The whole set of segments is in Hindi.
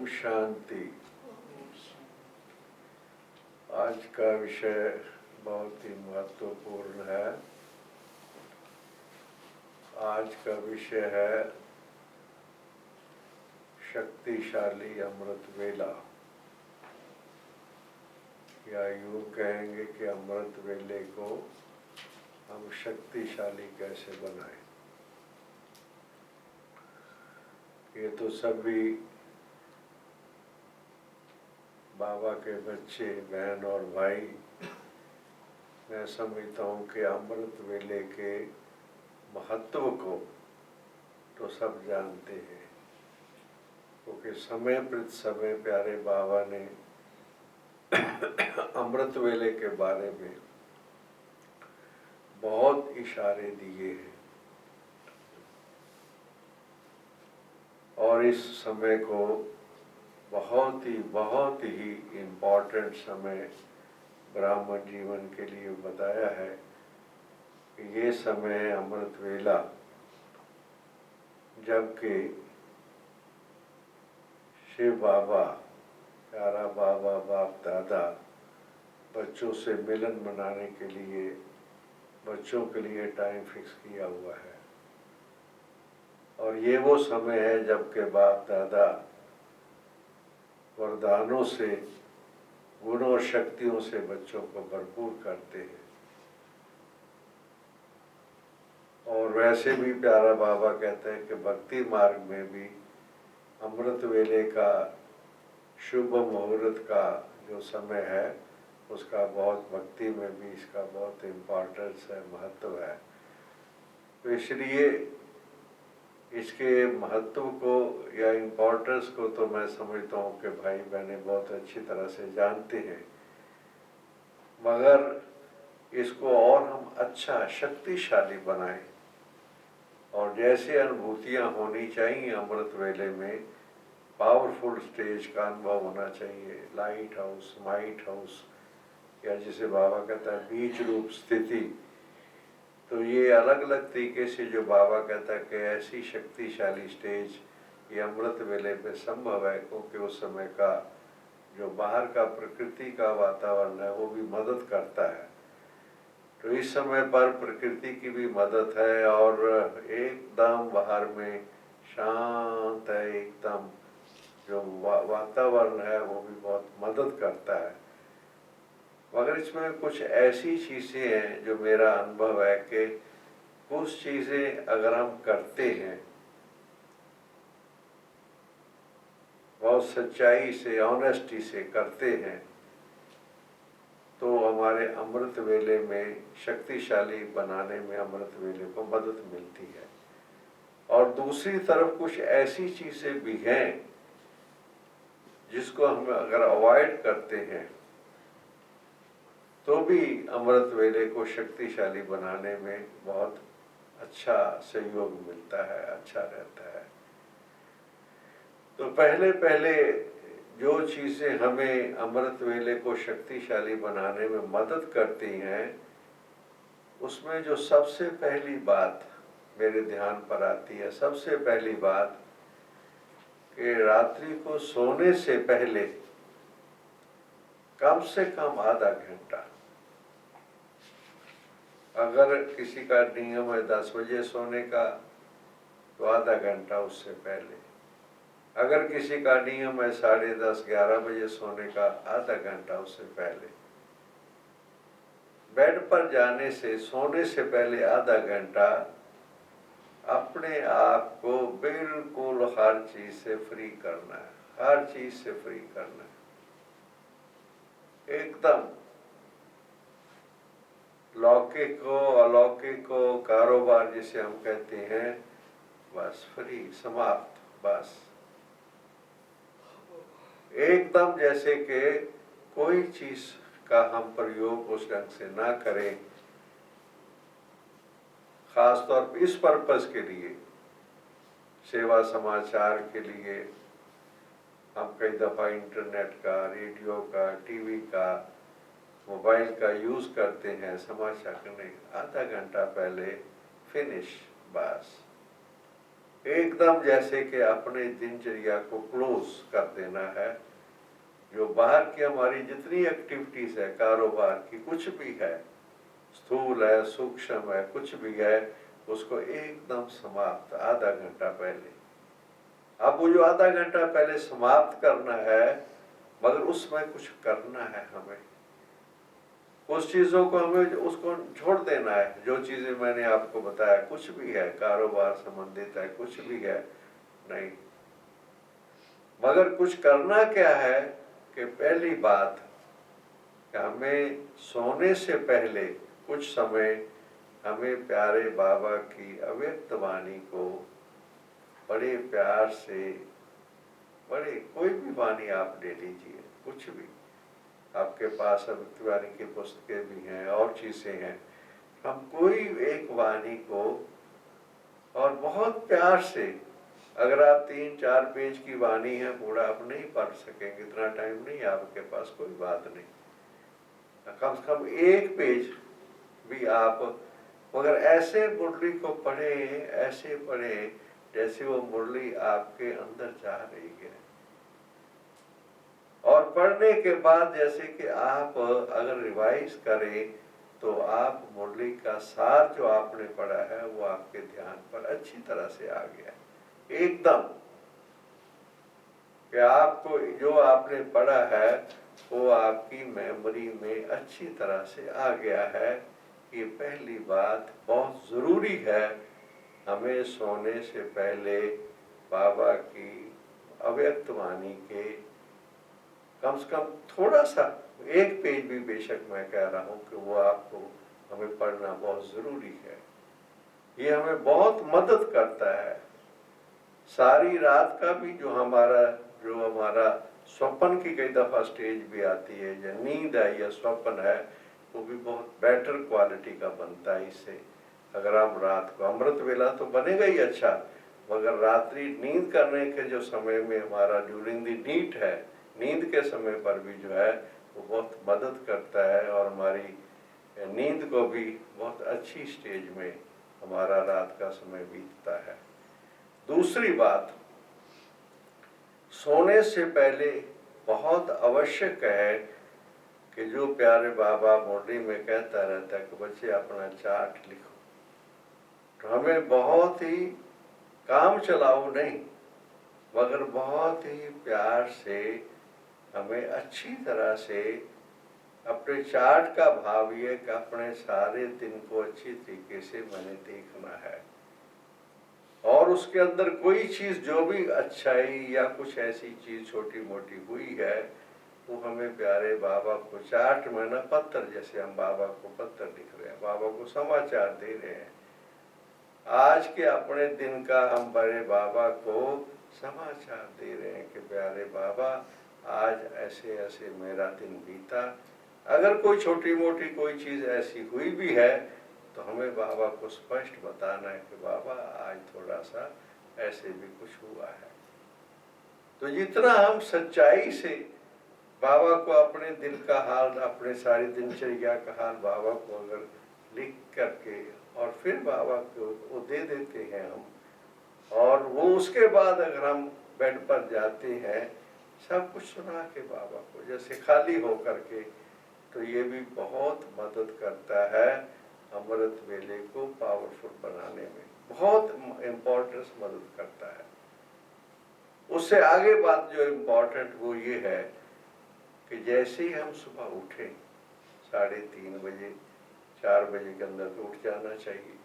ओम शांति। आज का विषय बहुत ही महत्वपूर्ण है। आज का विषय है शक्तिशाली अमृत वेला, या यूँ कहेंगे कि अमृत वेले को हम शक्तिशाली कैसे बनाएं। ये तो सभी बाबा के बच्चे, बहन और भाई, मैं समझता हूँ कि अमृत वेले के महत्व को तो सब जानते हैं, क्योंकि समय प्रति समय प्यारे बाबा ने अमृत वेले के बारे में बहुत इशारे दिए हैं और इस समय को बहुत ही इम्पोर्टेंट समय ब्राह्मण जीवन के लिए बताया है कि ये समय है अमृत वेला, जबकि शिव बाबा, प्यारा बाबा, बाप दादा बच्चों से मिलन मनाने के लिए, बच्चों के लिए टाइम फिक्स किया हुआ है। और ये वो समय है जबकि बाप दादा वरदानों से, गुणों और शक्तियों से बच्चों को भरपूर करते हैं। और वैसे भी प्यारा बाबा कहते हैं कि भक्ति मार्ग में भी अमृत वेले का, शुभ मुहूर्त का जो समय है, उसका बहुत, भक्ति में भी इसका बहुत इम्पोर्टेंस है, महत्व है। तो इसलिए इसके महत्व को या इम्पोर्टेंस को तो मैं समझता हूँ कि भाई बहनें बहुत अच्छी तरह से जानते हैं, मगर इसको और हम अच्छा शक्तिशाली बनाएं और जैसे अनुभूतियाँ होनी चाहिए अमृत वेले में, पावरफुल स्टेज का अनुभव होना चाहिए, लाइट हाउस, माइट हाउस, या जिसे बाबा कहता है बीज रूप स्थिति। तो ये अलग अलग तरीके से जो बाबा कहता है कि ऐसी शक्तिशाली स्टेज ये अमृत वेले पे संभव है, क्योंकि उस समय का जो बाहर का प्रकृति का वातावरण है वो भी मदद करता है। तो इस समय पर प्रकृति की भी मदद है और एकदम बाहर में शांत है, एकदम जो वातावरण है वो भी बहुत मदद करता है। मगर इसमें कुछ ऐसी चीज़ें हैं जो मेरा अनुभव है कि कुछ चीज़ें अगर हम करते हैं बहुत सच्चाई से, ऑनेस्टी से करते हैं, तो हमारे अमृत वेले में शक्तिशाली बनाने में अमृत वेले को मदद मिलती है। और दूसरी तरफ कुछ ऐसी चीज़ें भी हैं जिसको हम अगर अवॉइड करते हैं तो भी अमृत वेले को शक्तिशाली बनाने में बहुत अच्छा सहयोग मिलता है, अच्छा रहता है। तो पहले जो चीज़ें हमें अमृत वेले को शक्तिशाली बनाने में मदद करती हैं, उसमें जो सबसे पहली बात मेरे ध्यान पर आती है, सबसे पहली बात कि रात्रि को सोने से पहले कम से कम आधा घंटा, अगर किसी का नियम है 10 बजे सोने का तो आधा घंटा उससे पहले, अगर किसी का नियम है 10:30 11 बजे सोने का, आधा घंटा उससे पहले, बेड पर जाने से, सोने से पहले आधा घंटा अपने आप को बिल्कुल हर चीज से फ्री करना है, हर चीज से फ्री करना है, एकदम लौकिक को, अलौकिक को, कारोबार जिसे हम कहते हैं, बस फ्री, समाप्त, बस एकदम, जैसे कि कोई चीज का हम प्रयोग उस ढंग से ना करें। खास तौर पर इस पर्पस के लिए, सेवा समाचार के लिए हम कई दफ़ा इंटरनेट का, रेडियो का, टीवी का, मोबाइल का यूज़ करते हैं समाचार करने, आधा घंटा पहले फिनिश, बस एकदम जैसे कि अपने दिनचर्या को क्लोज कर देना है। जो बाहर की हमारी जितनी एक्टिविटीज है, कारोबार की कुछ भी है, स्थूल है सूक्ष्म है कुछ भी है, उसको एकदम समाप्त आधा घंटा पहले। अब वो जो आधा घंटा पहले समाप्त करना है, मगर उसमें कुछ करना है हमें। उस चीजों को हमें उसको छोड़ देना है। जो चीजें मैंने आपको बताया कुछ भी है, कारोबार संबंधित है कुछ भी है नहीं, मगर कुछ करना क्या है कि पहली बात कि हमें सोने से पहले कुछ समय हमें प्यारे बाबा की अव्यक्त वाणी को बड़े प्यार से, बड़े कोई भी वाणी आप ले लीजिए, कुछ भी आपके पास अव्यक्त वाणी की पुस्तकें भी हैं और चीजें हैं, हम कोई एक वाणी को और बहुत प्यार से, अगर आप 3-4 पेज की वाणी है पूरा आप नहीं पढ़ सकेंगे, इतना टाइम नहीं आपके पास, कोई बात नहीं, कम से कम 1 पेज भी आप, मगर ऐसे मुरली को पढ़े, ऐसे पढ़े जैसे वो मुरली आपके अंदर जा रही है। और पढ़ने के बाद जैसे कि आप अगर रिवाइज करें तो आप मुरली का सार जो आपने पढ़ा है वो आपके ध्यान पर अच्छी तरह से आ गया एकदम, कि आपको जो आपने पढ़ा है वो आपकी मेमोरी में अच्छी तरह से आ गया है। ये पहली बात बहुत जरूरी है, हमें सोने से पहले बाबा की अव्यक्त वाणी के कम से कम थोड़ा सा 1 पेज भी, बेशक मैं कह रहा हूँ कि वो आपको हमें पढ़ना बहुत जरूरी है। ये हमें बहुत मदद करता है। सारी रात का भी जो हमारा स्वप्न की कई दफा स्टेज भी आती है, जो नींद है या स्वप्न है, वो भी बहुत बेटर क्वालिटी का बनता है इससे। अगर हम रात को, अमृत वेला तो बनेगा ही अच्छा, मगर रात्रि नींद करने के जो समय में हमारा ड्यूरिंग द नीट है, नींद के समय पर भी जो है वो बहुत मदद करता है और हमारी नींद को भी बहुत अच्छी स्टेज में हमारा रात का समय बीतता है। दूसरी बात, सोने से पहले बहुत आवश्यक है कि जो प्यारे बाबा मुरली में कहता रहता है कि बच्चे अपना चार्ट लिखो, तो हमें बहुत ही काम चलाओ नहीं, मगर बहुत ही प्यार से हमें अच्छी तरह से अपने चार्ट का भाव ये कि अपने सारे दिन को अच्छी तरीके से मैंने देखना है, और उसके अंदर कोई चीज जो भी अच्छाई या कुछ ऐसी चीज छोटी मोटी हुई है वो हमें प्यारे बाबा को चार्ट में ना, पत्र जैसे हम बाबा को पत्र लिख रहे हैं, बाबा को समाचार दे रहे हैं, आज के अपने दिन का हम बड़े बाबा को समाचार दे रहे हैं कि प्यारे बाबा आज ऐसे ऐसे मेरा दिन बीता। अगर कोई छोटी मोटी कोई चीज ऐसी हुई भी है तो हमें बाबा को स्पष्ट बताना है कि बाबा आज थोड़ा सा ऐसे भी कुछ हुआ है। तो जितना हम सच्चाई से बाबा को अपने दिल का हाल, अपने सारी दिनचर्या का हाल बाबा को अगर लिख करके और फिर बाबा को वो दे देते हैं हम, और वो उसके बाद अगर हम बेड पर जाते हैं सब कुछ सुना के बाबा को जैसे खाली हो करके, तो ये भी बहुत मदद करता है अमृत वेले को पावरफुल बनाने में, बहुत इम्पोर्टेंस मदद करता है। उससे आगे बात जो इम्पोर्टेंट वो ये है कि जैसे ही हम सुबह उठे 3:30 बजे, 4 बजे के अंदर तो उठ जाना चाहिए,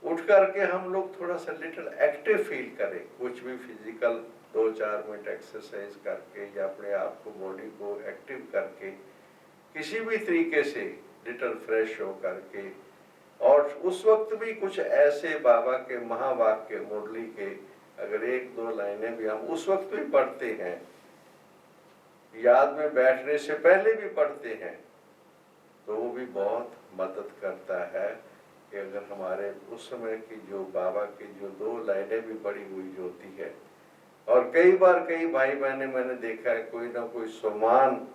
उठ करके हम लोग थोड़ा सा लिटिल एक्टिव फील करें, कुछ भी फिजिकल 2-4 मिनट एक्सरसाइज करके या अपने आप को, बॉडी को एक्टिव करके किसी भी तरीके से लिटिल फ्रेश हो करके, और उस वक्त भी कुछ ऐसे बाबा के महावाक्य मुरली के अगर 1-2 लाइनें भी हम उस वक्त भी पढ़ते हैं, याद में बैठने से पहले भी पढ़ते हैं, तो वो भी बहुत मदद करता है कि अगर हमारे उस समय की जो बाबा की जो 2 लाइनें भी पढ़ी हुई होती है, और कई बार कई भाई बहने मैंने देखा है कोई ना कोई सुमान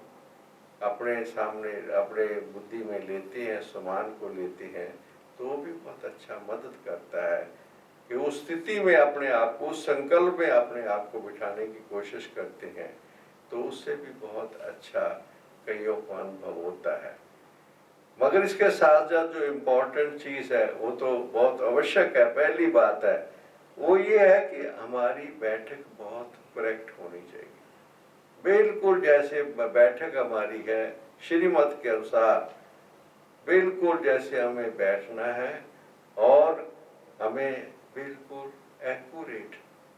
अपने सामने अपने बुद्धि में लेते हैं, सुमान को लेते हैं, तो वो भी बहुत अच्छा मदद करता है कि उस स्थिति में अपने आप को, उस संकल्प में अपने आप को बिठाने की कोशिश करते हैं, तो उससे भी बहुत अच्छा कईयों को अनुभव होता है। मगर इसके साथ साथ जो इम्पोर्टेंट चीज़ है वो तो बहुत आवश्यक है, पहली बात है वो ये है कि हमारी बैठक बहुत करेक्ट होनी चाहिए। बिल्कुल जैसे बैठक हमारी है श्रीमत के अनुसार, बिल्कुल जैसे हमें बैठना है, और हमें बिल्कुल एक्यूरेट,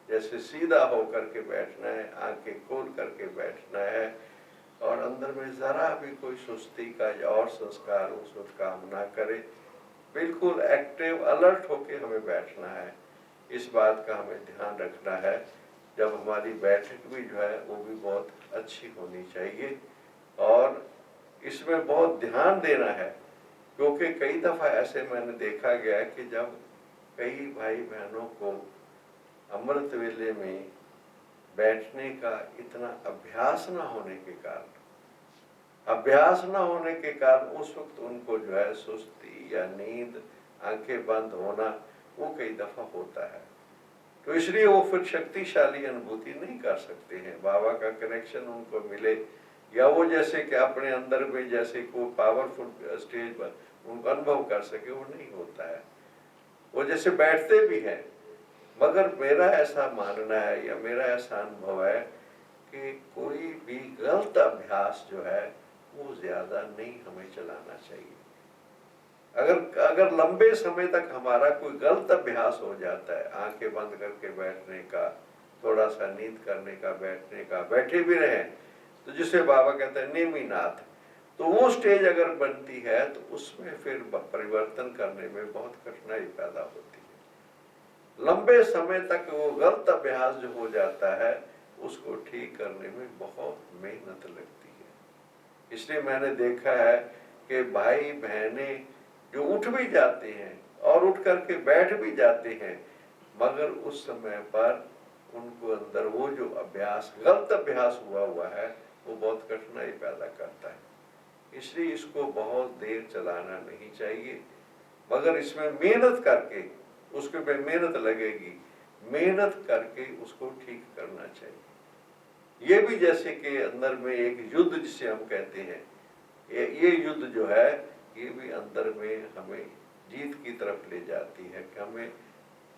जैसे सीधा होकर के बैठना है, आंखें खोल करके बैठना है, और अंदर में ज़रा भी कोई सुस्ती का या और संस्कार उस वक्त काम ना करे। बिल्कुल एक्टिव अलर्ट होके हमें बैठना है। इस बात का हमें ध्यान रखना है। जब हमारी बैठक भी जो है वो भी बहुत अच्छी होनी चाहिए, और इसमें बहुत ध्यान देना है, क्योंकि कई दफ़ा ऐसे मैंने देखा गया है कि जब कई भाई बहनों को अमृत वेले में बैठने का इतना अभ्यास न होने के कारण, उस वक्त उनको जो है सुस्ती या नींद, आंखें बंद होना वो कई दफ़ा होता है। तो इसलिए वो फिर शक्तिशाली अनुभूति नहीं कर सकते हैं, बाबा का कनेक्शन उनको मिले, या वो जैसे कि अपने अंदर में जैसे कोई पावरफुल स्टेज पर उनको अनुभव कर सके, वो नहीं होता है। वो जैसे बैठते भी हैं, मगर मेरा ऐसा मानना है या मेरा ऐसा अनुभव है कि कोई भी गलत अभ्यास जो है वो ज्यादा नहीं हमें चलाना चाहिए। अगर लंबे समय तक हमारा कोई गलत अभ्यास हो जाता है, आंखें बंद करके बैठने का, थोड़ा सा नींद करने का, बैठने का, बैठे भी रहे, तो जिसे बाबा कहते हैं नेमीनाथ, तो वो स्टेज अगर बनती है तो उसमें फिर परिवर्तन करने में बहुत कठिनाई पैदा होती है। लंबे समय तक वो गलत अभ्यास जो हो जाता है उसको ठीक करने में बहुत मेहनत लगती है। इसलिए मैंने देखा है कि भाई बहने जो उठ भी जाते हैं और उठ करके बैठ भी जाते हैं, मगर उस समय पर उनको अंदर वो जो अभ्यास, गलत अभ्यास हुआ है, वो बहुत कठिनाई पैदा करता है। इसलिए इसको बहुत देर चलाना नहीं चाहिए, मगर इसमें मेहनत करके, उसके पे मेहनत लगेगी, मेहनत करके उसको ठीक करना चाहिए। ये भी जैसे कि अंदर में एक युद्ध जिसे हम कहते हैं, ये युद्ध जो है ये भी अंदर में हमें जीत की तरफ ले जाती है कि हमें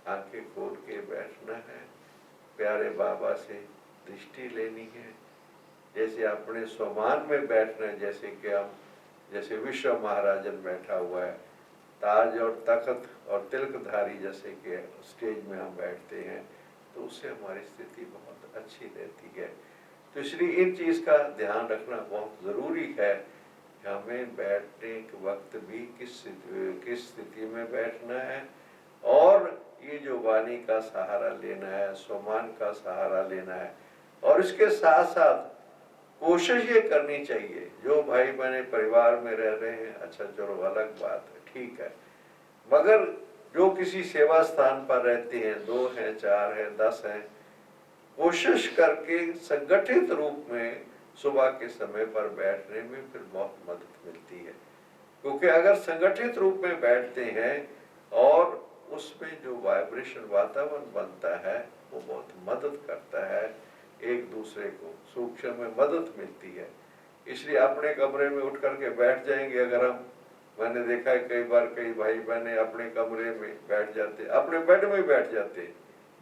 आंखें खोल के बैठना है, प्यारे बाबा से दृष्टि लेनी है, जैसे अपने स्वमान में बैठना है, जैसे कि हम, जैसे विश्व महाराजन बैठा हुआ है, ताज और तख्त और तिलकधारी जैसे कि स्टेज में हम बैठते हैं, तो उससे हमारी स्थिति बहुत अच्छी रहती है। तो इसलिए इन चीज़ का ध्यान रखना बहुत ज़रूरी है कि हमें बैठने के वक्त भी किस स्थिति में बैठना है, और ये जो वाणी का सहारा लेना है, स्वमान का सहारा लेना है, और इसके साथ साथ कोशिश ये करनी चाहिए, जो भाई बहने परिवार में रह रहे हैं, अच्छा चलो अलग बात है, ठीक है, मगर जो किसी सेवा स्थान पर रहते हैं, 2 हैं, 4 हैं, 10 हैं, कोशिश करके संगठित रूप में सुबह के समय पर बैठने में फिर बहुत मदद मिलती है। क्योंकि अगर संगठित रूप में बैठते हैं और उसमें जो वाइब्रेशन वातावरण बनता है वो बहुत मदद करता है, एक दूसरे को सूक्ष्म में मदद मिलती है। इसलिए अपने कमरे में उठ करके बैठ जाएंगे अगर हम, मैंने देखा है कई बार कई भाई बहने अपने कमरे में बैठ जाते, अपने बेड में बैठ जाते,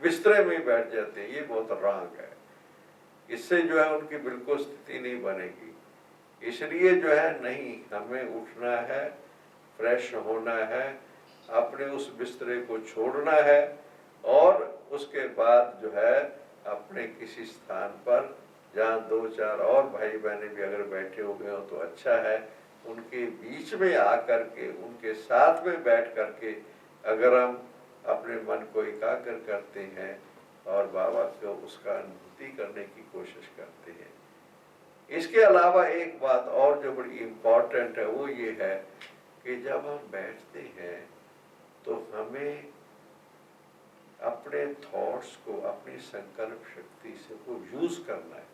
बिस्तरे में बैठ जाते, ये बहुत रॉन्ग है। इससे जो है उनकी बिल्कुल स्थिति नहीं बनेगी। इसलिए जो है नहीं, हमें उठना है, फ्रेश होना है, अपने उस बिस्तरे को छोड़ना है, और उसके बाद जो है अपने किसी स्थान पर जहाँ 2-4 और भाई बहने भी अगर बैठे हुए हो तो अच्छा है, उनके बीच में आकर के, उनके साथ में बैठ करके अगर हम अपने मन को एकाग्र करते हैं और बाबा को उसका अनुभूति करने की कोशिश करते हैं। इसके अलावा एक बात और जो बड़ी इम्पोर्टेंट है वो ये है कि जब हम बैठते हैं तो हमें अपने थॉट्स को, अपनी संकल्प शक्ति से को यूज करना है,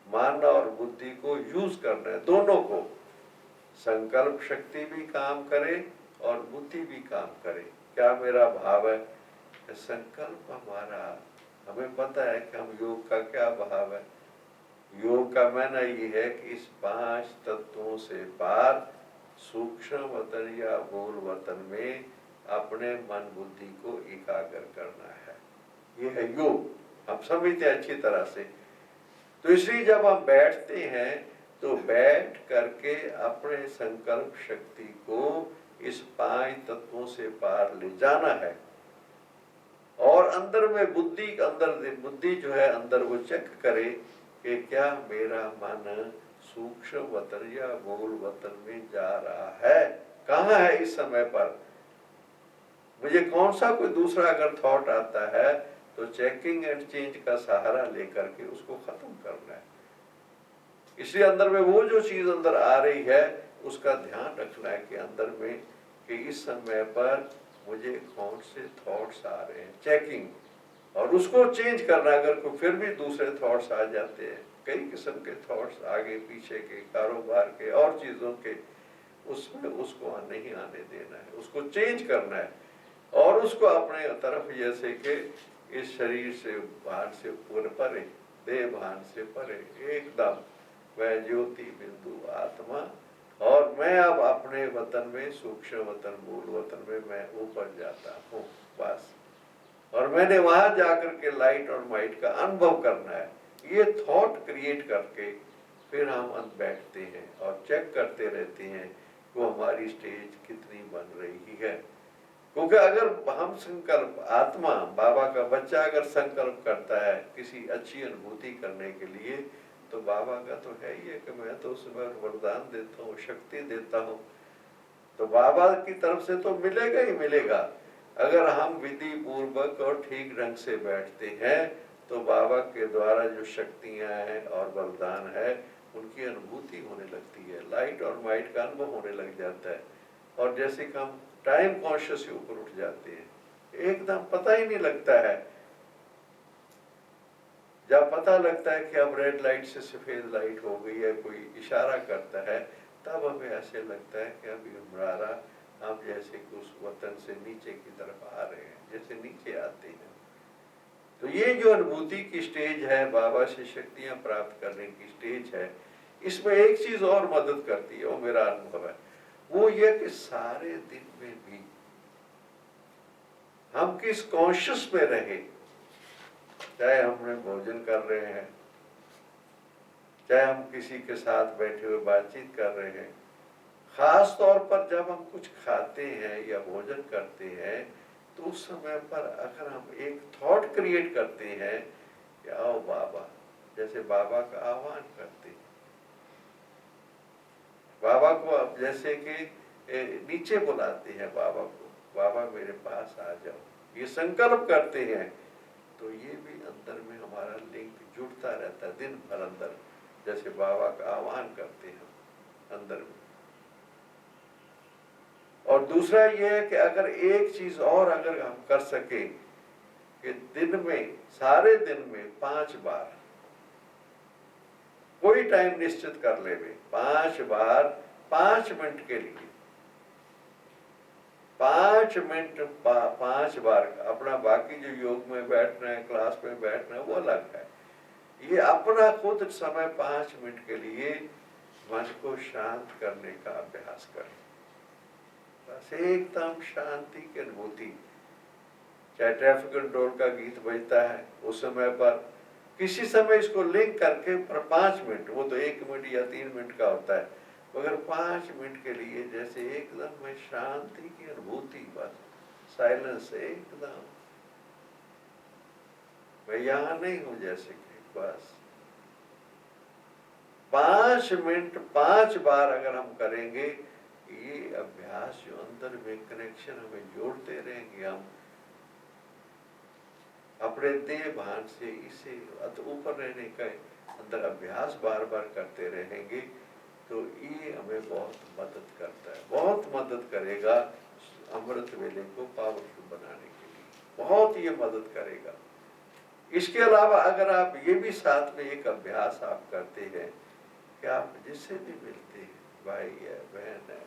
मन और बुद्धि को यूज करना है, दोनों को। संकल्प शक्ति भी काम करे और बुद्धि भी काम करे। क्या मेरा भाव है संकल्प हमारा, हमें पता है कि हम योग का क्या भाव है। योग का मायना ये है कि इस 5 तत्वों से पार सूक्ष्म वतन या मूल वतन में अपने मन बुद्धि को एकाग्र करना है। ये है योग, हम समझते हैं अच्छी तरह से। तो इसलिए जब हम बैठते हैं तो बैठ करके अपने संकल्प शक्ति को इस 5 तत्वों से पार ले जाना है। और अंदर में बुद्धि जो है अंदर वो चेक करे कि क्या मेरा मन सूक्ष्म वतन या मूल वतन में जा रहा है, कहाँ है इस समय पर। मुझे कौन सा कोई दूसरा अगर थॉट आता है तो चेकिंग एंड चेंज का सहारा लेकर के उसको खत्म करना है। इसलिए अंदर में वो जो चीज अंदर आ रही है उसका ध्यान रखना है कि अंदर में कि इस समय पर मुझे कौन से थॉट्स आ रहे हैं, चेकिंग, और उसको चेंज करना। अगर कोई फिर भी दूसरे थॉट्स आ जाते हैं, कई किस्म के थॉट्स आगे पीछे के, कारोबार के और चीजों के, उसमें उसको नहीं आने देना है, उसको चेंज करना है और उसको अपने तरफ, जैसे कि इस शरीर से भान से पूर्ण परे, देह भान से परे एकदम वह ज्योति बिंदु आत्मा, और मैं अब अपने वतन में, सूक्ष्म वतन मूल वतन में मैं ऊपर जाता हूँ बस। और मैंने वहां जाकर के लाइट और माइट का अनुभव करना है। ये थॉट क्रिएट करके फिर हम बैठते हैं और चेक करते रहते हैं कि हमारी स्टेज कितनी बन रही है। क्योंकि अगर हम संकल्प, आत्मा बाबा का बच्चा अगर संकल्प करता है किसी अच्छी अनुभूति करने के लिए, तो बाबा का तो है ही है कि मैं तो उसमें वरदान देता हूँ, शक्ति देता हूँ, तो बाबा की तरफ से तो मिलेगा ही मिलेगा। अगर हम विधि पूर्वक और ठीक ढंग से बैठते हैं तो बाबा के द्वारा जो शक्तियां हैं और वरदान है उनकी अनुभूति होने लगती है, लाइट और माइट का अनुभव होने लग जाता है। और जैसे कि हम टाइम कॉन्शियस से ऊपर उठ जाते हैं, एकदम पता ही नहीं लगता है। जब पता लगता है कि अब रेड लाइट से सफेद लाइट हो गई है, कोई इशारा करता है, तब हमें ऐसे लगता है कि अभी हमारा हम जैसे कि उस वतन से नीचे की तरफ आ रहे हैं, जैसे नीचे आते हैं। तो ये जो अनुभूति की स्टेज है, बाबा से शक्तियां प्राप्त करने की स्टेज है, इसमें एक चीज और मदद करती है, वो मेरा अनुभव है, वो ये कि सारे दिन में भी हम किस कॉन्शियस में रहे, चाहे हमने भोजन कर रहे हैं, चाहे हम किसी के साथ बैठे हुए बातचीत कर रहे हैं, खास तौर पर जब हम कुछ खाते हैं या भोजन करते हैं, तो उस समय पर अगर हम एक थॉट क्रिएट करते हैं कि आओ बाबा, जैसे बाबा का आह्वान करते हैं, बाबा को अब जैसे कि नीचे बुलाते हैं बाबा को, बाबा मेरे पास आ जाओ, ये संकल्प करते हैं, तो ये भी अंदर में हमारा लिंक जुड़ता रहता है दिन भर अंदर, जैसे बाबा का आह्वान करते हैं अंदर में। और दूसरा ये है कि अगर एक चीज और अगर हम कर सके कि दिन में, सारे दिन में 5 बार, कोई टाइम निश्चित कर ले, 5 बार 5 मिनट के लिए, 5 मिनट 5 बार अपना, बाकी जो योग में बैठना है, क्लास में बैठना है, वो अलग है। ये अपना खुद समय 5 मिनट के लिए मन को शांत करने का अभ्यास करें, बस एकदम शांति की अनुभूति। चाहे ट्रैफिक कंट्रोल का गीत बजता है, उस समय पर किसी समय इसको लिंक करके पर 5 मिनट, वो तो 1 मिनट या 3 मिनट का होता है, मगर 5 मिनट के लिए जैसे एकदम में शांति की अनुभूति, बस साइलेंस एकदम, मैं यहाँ नहीं हूँ, जैसे कि बस 5 मिनट 5 बार अगर हम करेंगे, ये अभ्यास जो अंदर में कनेक्शन हमें जोड़ते रहेंगे, हम अपने देह भान से इसे ऊपर रहने का अंदर अभ्यास बार बार करते रहेंगे, तो ये हमें बहुत मदद करता है, बहुत मदद करेगा अमृत वेले को पावरफुल बनाने के लिए, बहुत ये मदद करेगा। इसके अलावा अगर आप ये भी साथ में एक अभ्यास आप करते हैं कि आप जिससे भी मिलते हैं, भाई है, बहन है,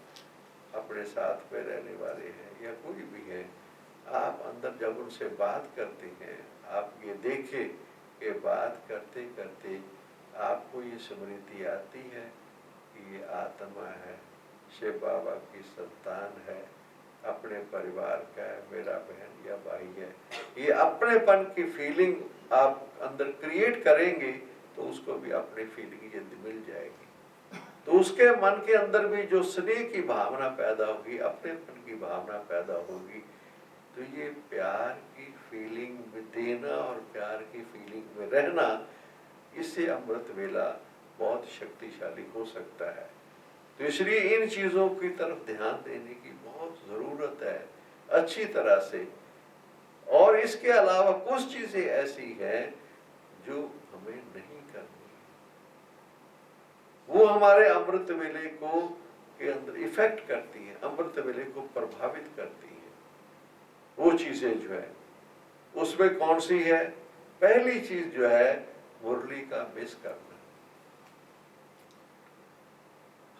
अपने साथ में रहने वाले हैं या कोई भी है, आप अंदर जब उनसे बात करते हैं, आप ये देखें कि बात करते करते आपको ये स्मृति आती है कि ये आत्मा है, शिव बाबा की संतान है, अपने परिवार का है, मेरा बहन या भाई है। ये अपनेपन की फीलिंग आप अंदर क्रिएट करेंगे तो उसको भी अपनी फीलिंग यदि मिल जाएगी, तो उसके मन के अंदर भी जो स्नेह की भावना पैदा होगी, अपनेपन की भावना पैदा होगी, तो ये प्यार की फीलिंग में देना और प्यार की फीलिंग में रहना, इससे अमृत वेला बहुत शक्तिशाली हो सकता है। तो इसलिए इन चीज़ों की तरफ ध्यान देने की बहुत ज़रूरत है अच्छी तरह से। और इसके अलावा कुछ चीज़ें ऐसी हैं जो हमें नहीं करनी, वो हमारे अमृत वेले को के अंदर इफेक्ट करती है, अमृत वेले को प्रभावित करती है। वो चीजें जो है उसमें कौन सी है? पहली चीज जो है मुरली का मिस करना।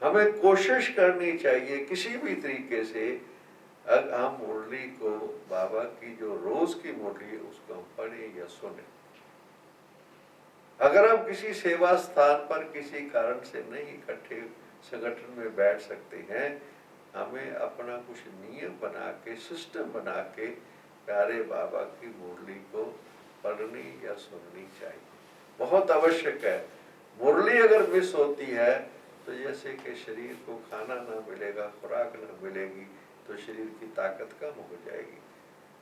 हमें कोशिश करनी चाहिए किसी भी तरीके से, अगर हम मुरली को, बाबा की जो रोज की मुरली है उसको हम पढ़े या सुने। अगर हम किसी सेवा स्थान पर किसी कारण से नहीं इकट्ठे संगठन में बैठ सकते हैं, हमें अपना कुछ नियम बना के, सिस्टम बना के प्यारे बाबा की मुरली को पढ़नी या सुननी चाहिए, बहुत आवश्यक है। मुरली अगर मिस होती है तो जैसे कि शरीर को खाना ना मिलेगा, खुराक ना मिलेगी, तो शरीर की ताकत कम हो जाएगी।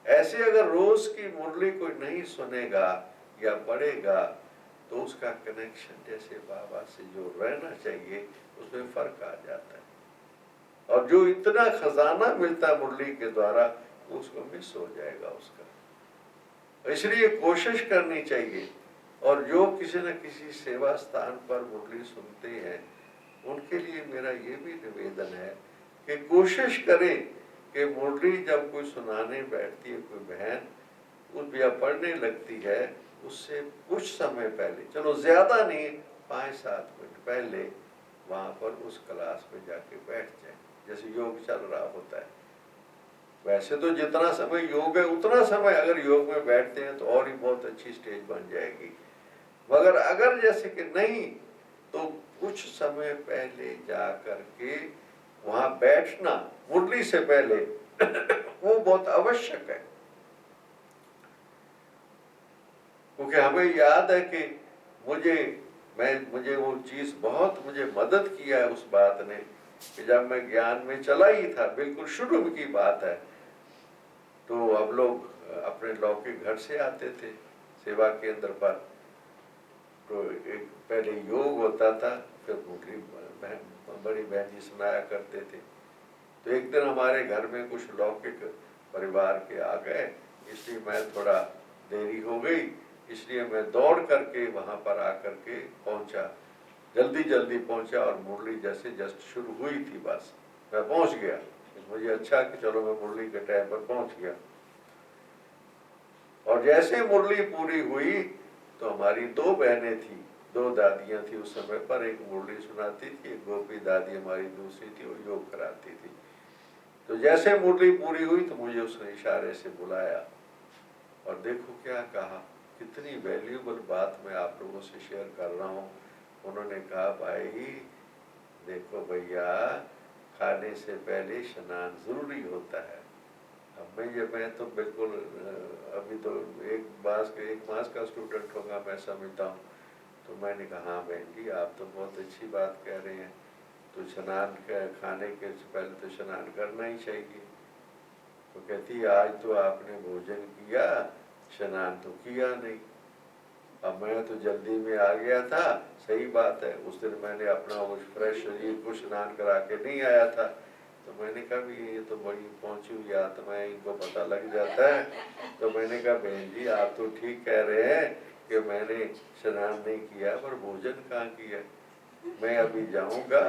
ऐसे अगर रोज की मुरली कोई नहीं सुनेगा या पढ़ेगा तो उसका कनेक्शन जैसे बाबा से जो रहना चाहिए उसमें फर्क आ जाता है, और जो इतना खजाना मिलता है मुरली के द्वारा उसको मिस हो जाएगा उसका। इसलिए कोशिश करनी चाहिए। और जो किसी न किसी सेवा स्थान पर मुरली सुनते हैं उनके लिए मेरा ये भी निवेदन है कि कोशिश करें कि मुरली जब कोई सुनाने बैठती है, कोई बहन उस या पढ़ने लगती है, उससे कुछ समय पहले, चलो ज्यादा नहीं, 5-7 मिनट पहले वहां पर उस क्लास में जाके बैठ जाए। जैसे योग चल रहा होता है, वैसे तो जितना समय योग है उतना समय अगर योग में बैठते हैं तो और ही बहुत अच्छी स्टेज बन जाएगी। मगर अगर जैसे कि नहीं, तो कुछ समय पहले जा करके वहां बैठना मुरली से पहले वो बहुत आवश्यक है। क्योंकि हमें याद है कि मुझे वो चीज बहुत मुझे मदद किया है उस बात ने, कि जब मैं ज्ञान में चला ही था, बिल्कुल शुरू की बात है, तो हम लोग अपने लौकिक घर से आते थे सेवा केंद्र पर, तो एक पहले योग होता था, फिर बड़ी बहन जी सुनाया करते थे। तो एक दिन हमारे घर में कुछ लौकिक परिवार के आ गए, इसलिए मैं थोड़ा देरी हो गई, इसलिए मैं दौड़ करके वहां पर आकर के पहुंचा, जल्दी जल्दी पहुंचा, और मुरली जैसे जस्ट शुरू हुई थी बस मैं पहुंच गया। मुझे अच्छा कि चलो मैं मुरली के टाइम पर पहुंच गया। और जैसे मुरली पूरी हुई तो हमारी 2 बहनें थी, 2 दादियां थी उस समय पर, एक मुरली सुनाती थी, एक गोपी दादी हमारी दूसरी थी, वो योग कराती थी। तो जैसे मुरली पूरी हुई तो मुझे उसने इशारे से बुलाया, और देखो क्या कहा, कितनी वैल्यूएबल बात मैं आप लोगों से शेयर कर रहा हूँ। उन्होंने कहा, भाई देखो भैया, खाने से पहले स्नान जरूरी होता है। अब मैं तो बिल्कुल अभी तो एक मास का स्टूडेंट होगा मैं समझता हूँ। तो मैंने कहा, हाँ बहन जी आप तो बहुत अच्छी बात कह रहे हैं, तो स्नान खाने के पहले तो स्नान करना ही चाहिए। तो कहती, आज तो आपने भोजन किया, स्नान तो किया नहीं। अब मैं तो जल्दी में आ गया था, सही बात है, उस दिन मैंने अपना उस फ्रेश शरीर को स्नान करा के नहीं आया था। तो मैंने कहा भी ये तो बड़ी पहुंची हुई आत्माएं, इनको पता लग जाता है। तो मैंने कहा, बहन जी आप तो ठीक कह रहे हैं कि मैंने स्नान नहीं किया, पर भोजन कहाँ किया। मैं अभी जाऊंगा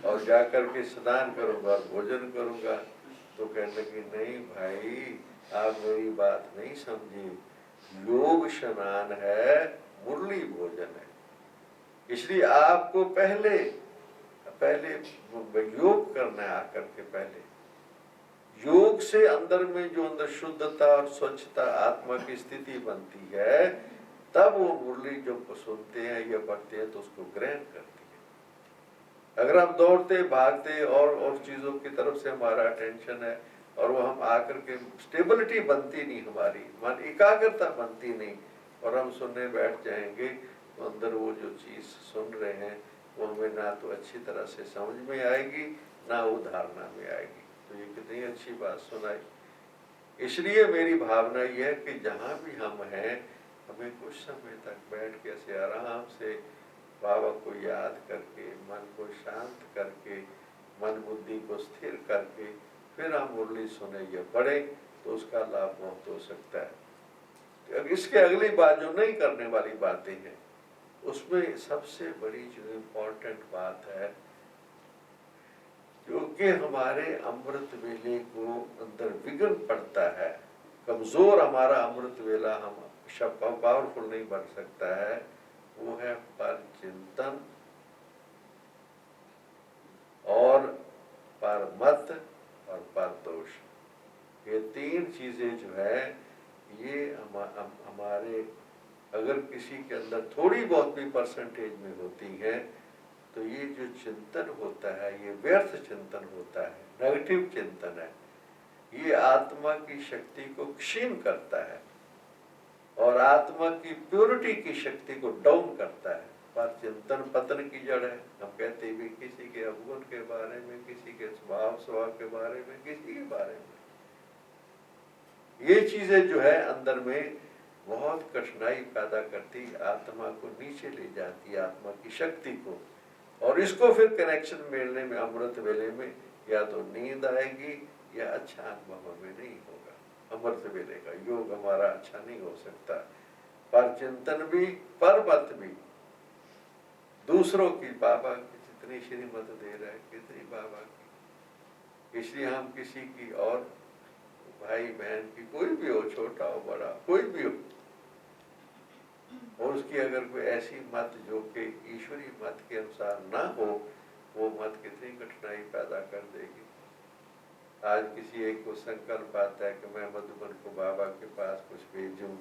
और जाकर के स्नान करूंगा और भोजन करूंगा। तो कहने लगी, नहीं भाई आप मेरी बात नहीं समझी, योग स्नान है, मुरली भोजन है। इसलिए आपको पहले योग करना है, आकर के पहले योग से अंदर में जो अंदर शुद्धता और स्वच्छता आत्मा की स्थिति बनती है, तब वो मुरली जब सुनते हैं या पढ़ते हैं तो उसको ग्रहण करती है। अगर हम दौड़ते भागते और चीजों की तरफ से हमारा अटेंशन है और वो हम आकर के स्टेबिलिटी बनती नहीं, हमारी मन एकाग्रता बनती नहीं, और हम सुनने बैठ जाएंगे तो अंदर वो जो चीज सुन रहे हैं वो हमें ना तो अच्छी तरह से समझ में आएगी ना वो धारणा में आएगी। तो ये कितनी अच्छी बात सुनाई। इसलिए मेरी भावना यह है कि जहाँ भी हम हैं हमें कुछ समय तक बैठ के ऐसे आराम से बाबा को याद करके मन को शांत करके मन बुद्धि को स्थिर करके फिर हम मुरली सुने या पढ़े तो उसका लाभ बहुत हो सकता है। अब इसके अगली बात जो नहीं करने वाली बातें हैं उसमें सबसे बड़ी जो इम्पोर्टेंट बात है, क्योंकि हमारे अमृत वेले को अंदर विघ्न पड़ता है, कमजोर हमारा अमृत वेला हम पावरफुल नहीं बन सकता है, वो है पर चिंतन और पर मत और पर दोष। ये तीन चीजें जो है ये हमारे अगर किसी के अंदर थोड़ी बहुत भी परसेंटेज में होती है तो ये जो चिंतन होता है ये व्यर्थ चिंतन होता है, नेगेटिव चिंतन है, ये आत्मा की शक्ति को क्षीण करता है और आत्मा की प्योरिटी की शक्ति को डाउन करता है। पर चिंतन पतन की जड़ है। हम कहते भी किसी के अवगुण के बारे में, किसी के स्वभाव के बारे में, किसी के बारे में, ये चीजें जो है अंदर में बहुत कठिनाई पैदा करती, आत्मा को नीचे ले जाती, आत्मा की शक्ति को। और इसको फिर कनेक्शन मिलने में अमृत वेले में या तो नींद आएगी या अच्छा अनुभव हमें नहीं होगा। अमृत वेले का योग हमारा अच्छा नहीं हो सकता। पर चिंतन भी पर मत भी, दूसरों की बाबा की जितनी श्रीमत दे रहे हैं कितनी बाबा की, इसलिए हम किसी की और भाई बहन की कोई भी हो, छोटा हो बड़ा कोई भी हो, और उसकी अगर कोई ऐसी मत जो कि ईश्वरी मत के अनुसार ना हो, वो मत कितनी कठिनाई पैदा कर देगी। आज किसी एक को संकल्प आता है कि मैं मधुबन को बाबा के पास कुछ भेजूं,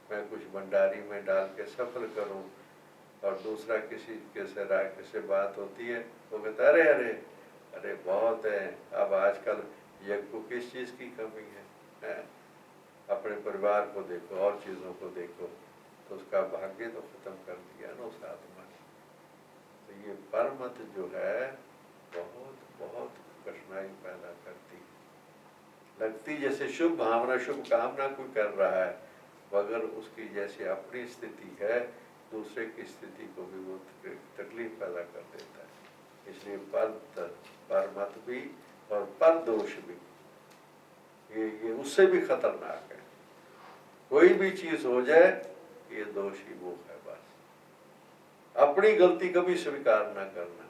मैं कुछ भंडारी में डाल के सफल करूं, और दूसरा किसी के से राय से बात होती है वो कहता अरे अरे अरे बहुत है, अब आजकल यज्ञ को किस चीज की कमी है? अपने परिवार को देखो और चीजों को देखो, तो उसका भाग्य तो खत्म कर दिया ना उस आत्मा ने। तो ये परमत जो है बहुत बहुत कठिनाई पैदा करती है। लगती जैसे शुभ भावना शुभ कामना कोई कर रहा है, मगर उसकी जैसे अपनी स्थिति है दूसरे की स्थिति को भी वो तकलीफ पैदा कर देता है। इसलिए पर मत भी और पर दोष भी ये उससे भी खतरनाक है। कोई भी चीज हो जाए ये दोष ही वो है। बस अपनी गलती कभी स्वीकार ना करना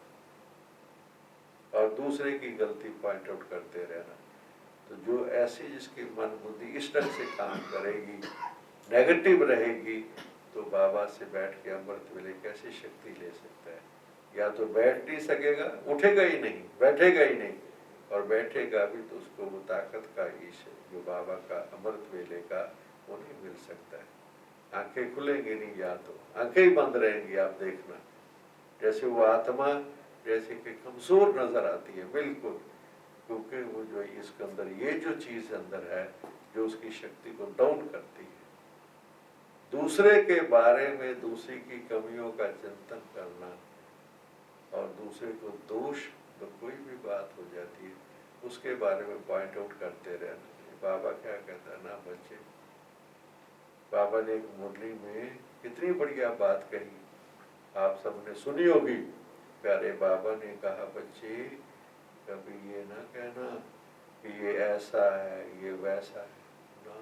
और दूसरे की गलती पॉइंट आउट करते रहना। तो जो ऐसी जिसकी मन बुद्धि इस ढंग से काम करेगी, नेगेटिव रहेगी, तो बाबा से बैठ के अमृत वेले कैसी शक्ति ले सकता है? या तो बैठ नहीं सकेगा, उठेगा ही नहीं, बैठेगा ही नहीं, और बैठेगा भी तो उसको वो ताकत का ईश जो बाबा का अमृत वेले का वो नहीं मिल सकता है। आंखें खुलेंगी नहीं, या तो आंखें ही बंद रहेंगी। आप देखना जैसे वो आत्मा जैसे कि कमजोर नजर आती है बिल्कुल, क्योंकि वो जो इसके अंदर ये जो चीज अंदर है जो उसकी शक्ति को डाउन करती है। दूसरे के बारे में दूसरे की कमियों का चिंतन करना और दूसरे को दोष तो कोई भी बात हो जाती है उसके बारे में पॉइंट आउट करते रहना। बाबा क्या कहता है ना बच्चे, बाबा ने एक मुरली में कितनी बढ़िया बात कही, आप सबने सुनी होगी। प्यारे बाबा ने कहा बच्चे कभी ये ना कहना कि ये ऐसा है ये वैसा है ना,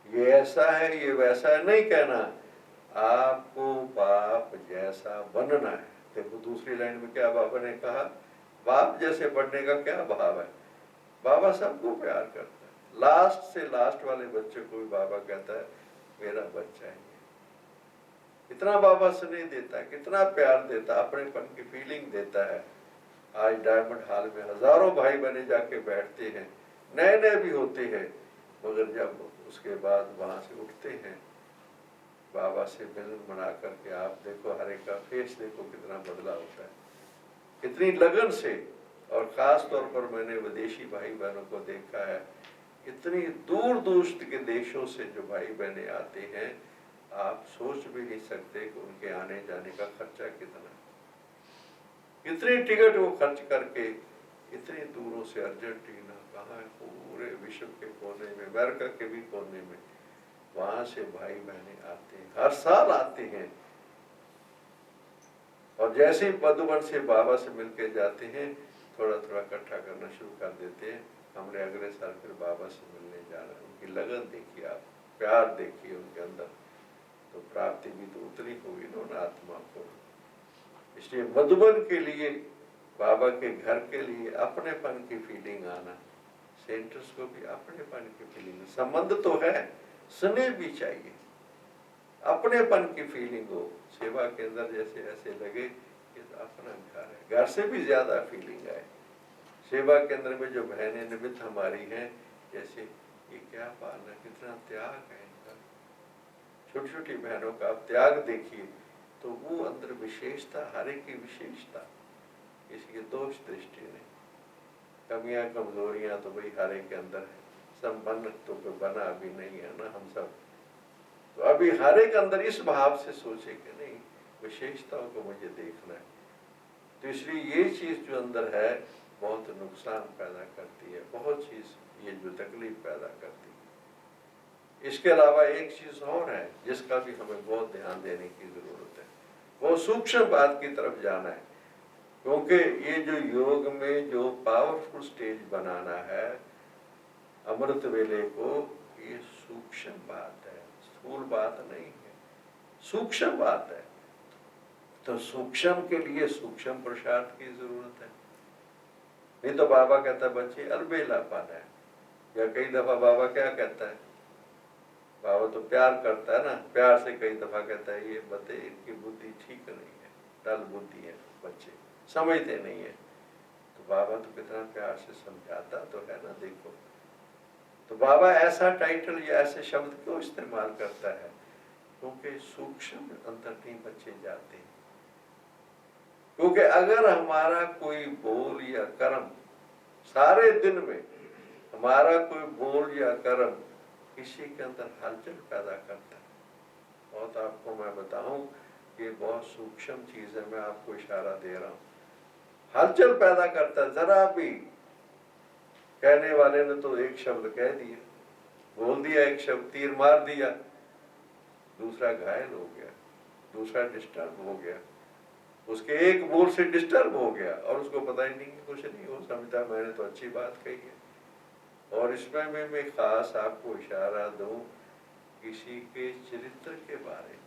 ये ऐसा है ये वैसा है नहीं कहना, आपको बाप जैसा बनना है। देखो दूसरी लाइन में क्या बाबा ने कहा, बाप जैसे बनने का क्या भाव है? बाबा सबको प्यार करता है, लास्ट से लास्ट वाले बच्चे को भी बाबा कहता है मेरा बच्चा है। कितना बाबा स्नेह देता है, कितना प्यार देता है, अपनेपन की फीलिंग देता है। आज डायमंड हॉल में हजारों भाई बहने जाके बैठते हैं, नए नए भी होते हैं, मगर जब उसके बाद वहां से उठते हैं बाबा से मिलन बना करके, आप देखो हर एक का फेस देखो कितना बदला होता है, कितनी लगन से। और खास तौर पर मैंने विदेशी भाई बहनों को देखा है, इतनी दूर दूर के देशों से जो भाई बहने आते हैं, आप सोच भी नहीं सकते कि उनके आने जाने का खर्चा कितना है। कितनी टिकट वो खर्च करके इतनी दूरों से, अर्जेंटीना कहाँ है, पूरे विश्व के कोने में, अमेरिका के भी कोने में, वहां से भाई बहने आते हैं, हर साल आते हैं। और जैसे ही मधुबन से बाबा से मिलके जाते हैं, थोड़ा थोड़ा इकट्ठा करना शुरू कर देते हैं, हमने अगले साल फिर बाबा से मिलने जाना है। उनकी लगन देखिए आप, प्यार देखिए उनके अंदर, तो प्राप्ति भी तो उतनी होगी ना आत्मा को। इसलिए मधुबन के लिए, बाबा के घर के लिए अपनेपन की फीलिंग आना, सेंटर्स को भी अपनेपन की फीलिंग, संबंध तो है, स्नेह भी चाहिए, अपनेपन की फीलिंग हो। सेवा के अंदर जैसे ऐसे लगे कि अपना घर है, घर से भी ज्यादा फीलिंग आए। सेवा के अंदर में जो बहनें निमित्त हमारी हैं, जैसे ये क्या पालना, कितना त्याग है इनका, छोटी छोटी बहनों का आप त्याग देखिए, तो वो अंदर विशेषता, हर एक की विशेषता, किसी के दोष दृष्टि नहीं, कमियां कमजोरियां तो भाई हर एक के अंदर है, संपन्न तो कोई बना अभी नहीं है ना हम सब, तो अभी हर एक अंदर इस भाव से सोचे कि नहीं, विशेषताओं को मुझे देखना है। तो इसलिए ये चीज जो अंदर है बहुत नुकसान पैदा करती है, बहुत चीज ये जो तकलीफ पैदा करती है। इसके अलावा एक चीज और है जिसका भी हमें बहुत ध्यान देने की जरूरत है, वो सूक्ष्म बात की तरफ जाना है। क्योंकि ये जो योग में जो पावरफुल स्टेज बनाना है अमृत वेले को, ये सूक्ष्म बात है, स्थूल बात नहीं है, सूक्ष्म बात है। तो सूक्ष्म के लिए सूक्ष्म प्रसाद की जरूरत है। नहीं तो बाबा कहता है बच्चे अलबेलापन है, या कई दफा बाबा क्या कहता है, बाबा तो प्यार करता है ना, प्यार से कई दफा कहता है ये बते इनकी बुद्धि ठीक नहीं है, डल बुद्धि है, बच्चे समझते नहीं है। तो बाबा तो कितना प्यार से समझाता तो है ना, देखो। तो बाबा ऐसा टाइटल या ऐसे शब्द क्यों इस्तेमाल करता है, क्योंकि सूक्ष्म अंतर नहीं बच्चे जाते हैं। क्योंकि अगर हमारा कोई बोल या कर्म सारे दिन में, हमारा कोई बोल या कर्म किसी के अंदर हलचल पैदा करता है, बहुत आपको मैं बताऊं ये बहुत सूक्ष्म चीज है, मैं आपको इशारा दे रहा हूं, हलचल पैदा करता है। जरा भी कहने वाले ने तो एक शब्द कह दिया, बोल दिया एक शब्द, तीर मार दिया, दूसरा घायल हो गया, दूसरा डिस्टर्ब हो गया, उसके एक बोल से डिस्टर्ब हो गया और उसको पता ही नहीं, कुछ नहीं हो समझता मैंने तो अच्छी बात कही है। और इसमें मैं खास आपको इशारा दूं, किसी के चरित्र के बारे में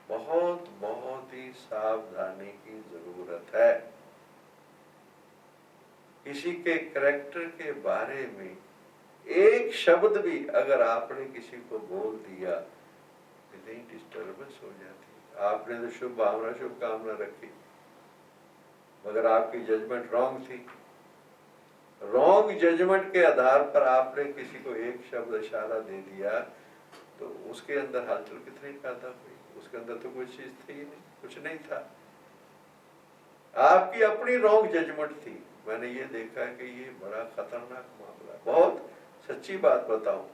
बहुत बहुत ही सावधानी की जरूरत है। किसी के करैक्टर के बारे में एक शब्द भी अगर आपने किसी को बोल दिया, इतनी डिस्टर्बेंस हो जाती है। आपने तो शुभ भावना शुभ कामना रखी, मगर आपकी जजमेंट रॉन्ग थी, रॉन्ग जजमेंट के आधार पर आपने किसी को एक शब्द इशारा दे दिया, तो उसके अंदर हलचल कितनी पैदा हुई, उसके अंदर तो कोई चीज थी नहीं, कुछ नहीं था, आपकी अपनी रॉन्ग जजमेंट थी। मैंने ये देखा कि ये बड़ा खतरनाक मामला है, बहुत सच्ची बात बताऊं,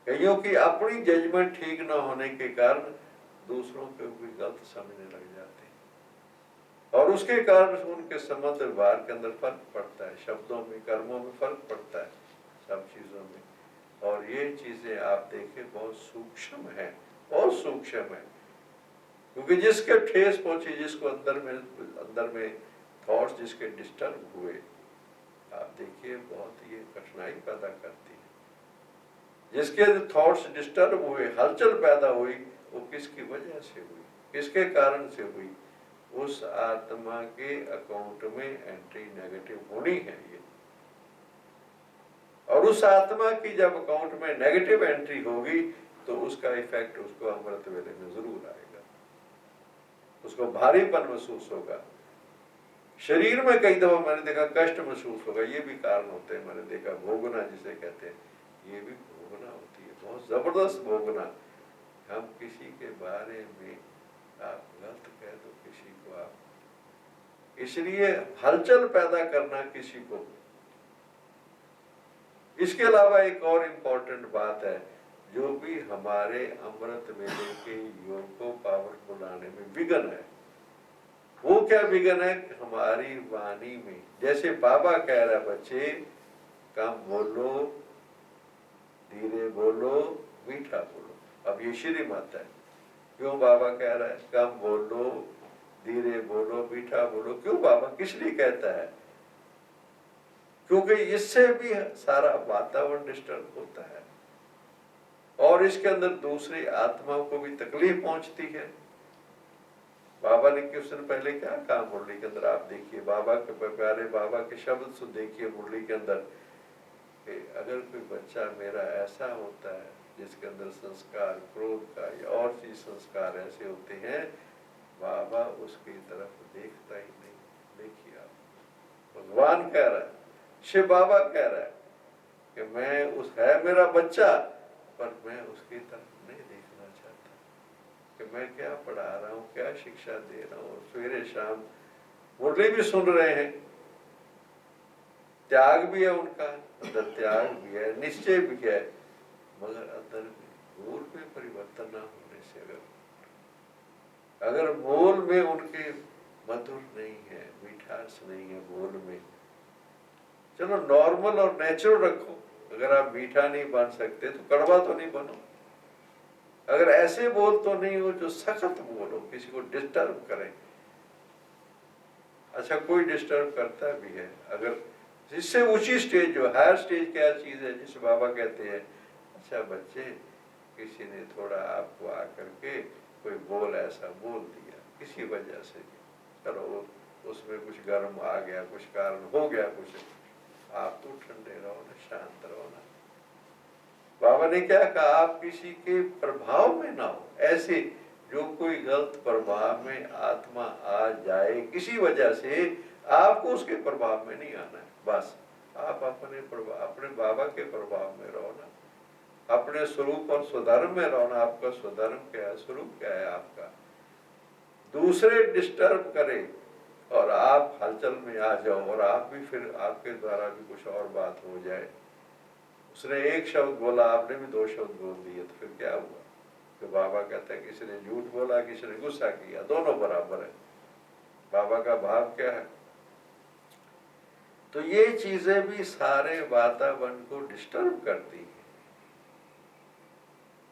कईयों की अपनी जजमेंट ठीक ना होने के कारण दूसरों को भी गलत समझने लग जाते हैं, और उसके कारण उनके संबंध व्यवहार के अंदर फर्क पड़ता है, शब्दों में कर्मों में फर्क पड़ता है, सब चीजों में। और ये चीजें आप देखें बहुत सूक्ष्म है, बहुत सूक्ष्म है, क्योंकि जिसके ठेस पहुंची, जिसको अंदर में थॉट्स जिसके डिस्टर्ब हुए, आप देखिए बहुत ये कठिनाई पैदा करती है। जिसके थॉट्स डिस्टर्ब हुए, हलचल पैदा हुई, वो किसकी वजह से हुई, किसके कारण से हुई, उस आत्मा के अकाउंट में एंट्री नेगेटिव होनी है ये। और उस आत्मा की जब अकाउंट में नेगेटिव एंट्री होगी तो उसका इफेक्ट उसको अमृत वेले में जरूर आएगा। उसको भारीपन महसूस होगा, शरीर में कई दफा मैंने देखा कष्ट महसूस होगा। ये भी कारण होते हैं, मैंने देखा भोगना जिसे कहते हैं, ये भी भोगना होती है, बहुत जबरदस्त भोगना। हम किसी के बारे में आप गलत कह दो किसी को, आप इसलिए हलचल पैदा करना किसी को। इसके अलावा एक और इम्पोर्टेंट बात है, जो भी हमारे अमृत वेले के योग को पावरफुल आने में विघ्न है, वो क्या विघ्न है? हमारी वाणी में, जैसे बाबा कह रहा है बच्चे कम बोलो, धीरे बोलो, मीठा बोलो। अब ये श्री मत है, क्यों बाबा कह रहा है कम बोलो, धीरे बोलो, मीठा बोलो? क्यों बाबा किस लिए कहता है? क्योंकि इससे भी सारा वातावरण डिस्टर्ब होता है और इसके अंदर दूसरी आत्माओं को भी तकलीफ पहुंचती है। बाबा ने कुछ दिन पहले क्या कहा मुरली के अंदर, आप देखिए बाबा के प्यारे बाबा के शब्द सुन देखिए मुरली के अंदर, कि अगर कोई बच्चा मेरा ऐसा होता है जिसके अंदर संस्कार क्रोध का या और चीज संस्कार ऐसे होते हैं, बाबा उसकी तरफ देखता ही नहीं। देखिए आप, भगवान कह रहा है, शिव बाबा कह रहा है कि मैं उस है मेरा बच्चा, पर मैं उसकी तरफ नहीं देखना चाहता कि मैं क्या पढ़ा रहा हूँ, क्या शिक्षा दे रहा हूँ। सवेरे शाम मुरली भी सुन रहे हैं, त्याग भी है उनका, अंदर त्याग भी है, निश्चय भी है, मगर अंदर मूल में परिवर्तन ना होने से, अगर मूल में उनके मधुर नहीं है, मिठास नहीं है मूल में, चलो नॉर्मल और नेचुरल रखो। अगर आप मीठा नहीं बन सकते तो कड़वा तो नहीं बनो। अगर ऐसे बोल तो नहीं हो जो सख्त बोलो, किसी को डिस्टर्ब करें। अच्छा, कोई डिस्टर्ब करता भी है, अगर जिससे ऊंची स्टेज, जो हायर स्टेज क्या चीज है, जिसे बाबा कहते हैं अच्छा बच्चे, किसी ने थोड़ा आपको आकर के कोई बोल ऐसा बोल दिया किसी वजह से, चलो उसमें कुछ गर्म आ गया, कुछ कारण हो गया कुछ, आप तो ठंडे रहो ना, शांत रहो ना। बाबा ने क्या कहा, आप किसी के प्रभाव में ना हो। ऐसे जो कोई गलत प्रभाव में आत्मा आ जाए किसी वजह से, आपको उसके प्रभाव में नहीं आना है। बस आप अपने बाबा के प्रभाव में रहो ना, अपने स्वरूप और स्वधर्म में रहो ना। आपका स्वधर्म क्या है, स्वरूप क्या है आपका। दूसरे डिस्टर्ब करें और आप हलचल में आ जाओ और आप भी, फिर आपके द्वारा भी कुछ और बात हो जाए। उसने एक शब्द बोला, आपने भी दो शब्द बोल दिए, तो फिर क्या हुआ? तो बाबा कहता है किसी ने झूठ बोला, किसी ने गुस्सा किया, दोनों बराबर है। बाबा का भाव क्या है? तो ये चीजें भी सारे वातावरण को डिस्टर्ब करती है